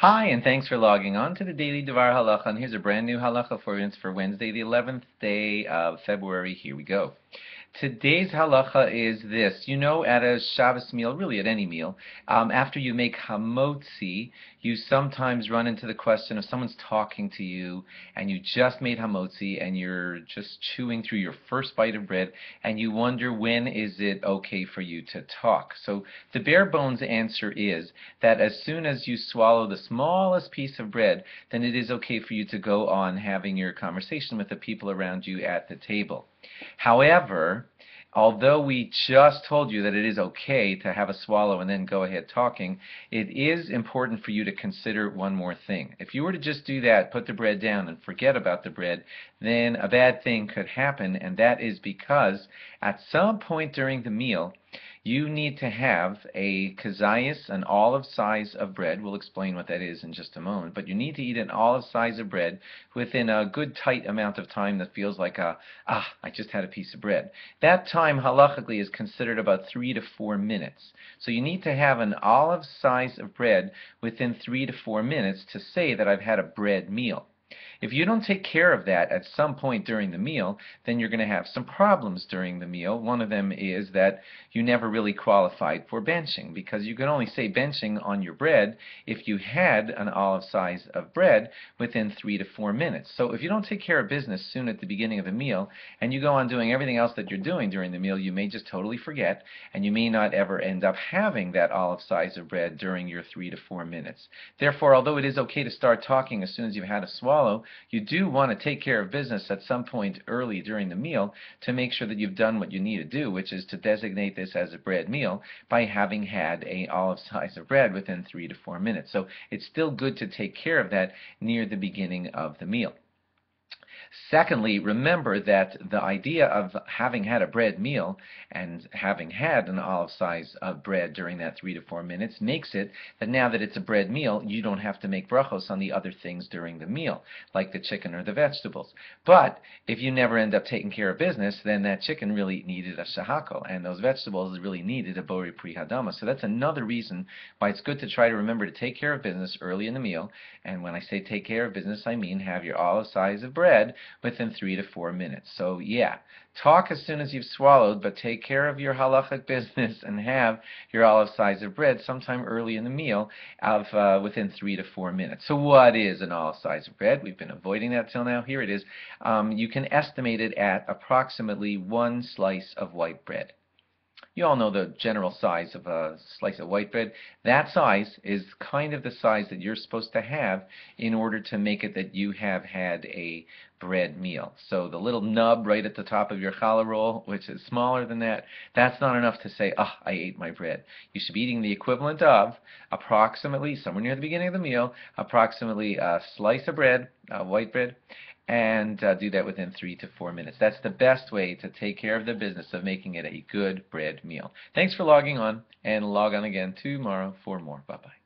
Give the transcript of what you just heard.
Hi, and thanks for logging on to the Daily DVAR Halacha. And here's a brand new halacha for you. It's for Wednesday, the 11th day of February. Here we go. Today's halacha is this. You know, at a Shabbos meal, really at any meal, after you make hamotzi, you sometimes run into the question of someone's talking to you, and you just made hamotzi, and you're just chewing through your first bite of bread, and you wonder when is it okay for you to talk. So the bare bones answer is that as soon as you swallow the smallest piece of bread, then it is okay for you to go on having your conversation with the people around you at the table. However, although we just told you that it is okay to have a swallow and then go ahead talking, it is important for you to consider one more thing. If you were to just do that, put the bread down and forget about the bread, then a bad thing could happen, and that is because at some point during the meal, you need to have a kazayas, an olive size of bread. We'll explain what that is in just a moment. But you need to eat an olive size of bread within a good tight amount of time that feels like I just had a piece of bread. That time halachically is considered about 3 to 4 minutes. So you need to have an olive size of bread within 3 to 4 minutes to say that I've had a bread meal. If you don't take care of that at some point during the meal, then you're going to have some problems during the meal. One of them is that you never really qualified for benching, because you can only say benching on your bread if you had an olive size of bread within 3 to 4 minutes. So if you don't take care of business soon at the beginning of the meal, and you go on doing everything else that you're doing during the meal, you may just totally forget, and you may not ever end up having that olive size of bread during your 3 to 4 minutes. Therefore, although it is okay to start talking as soon as you've had a swallow, you do want to take care of business at some point early during the meal to make sure that you've done what you need to do, which is to designate this as a bread meal by having had an olive size of bread within 3 to 4 minutes. So it's still good to take care of that near the beginning of the meal. Secondly, remember that the idea of having had a bread meal and having had an olive size of bread during that 3 to 4 minutes makes it that now that it's a bread meal, you don't have to make brachos on the other things during the meal, like the chicken or the vegetables. But if you never end up taking care of business, then that chicken really needed a shahako, and those vegetables really needed a bori pri hadama. So that's another reason why it's good to try to remember to take care of business early in the meal. And when I say take care of business, I mean have your olive size of bread within 3 to 4 minutes. So yeah, talk as soon as you've swallowed, but take care of your halachic business and have your olive size of bread sometime early in the meal of within 3 to 4 minutes. So what is an olive size of bread? We've been avoiding that till now. Here it is. You can estimate it at approximately 1 slice of white bread. You all know the general size of a slice of white bread. That size is kind of the size that you're supposed to have in order to make it that you have had a bread meal. So the little nub right at the top of your challah roll, which is smaller than that, that's not enough to say, I ate my bread. You should be eating the equivalent of approximately, somewhere near the beginning of the meal, approximately a slice of bread, white bread, and do that within 3 to 4 minutes. That's the best way to take care of the business of making it a good bread meal. Thanks for logging on, and log on again tomorrow for more. Bye-bye.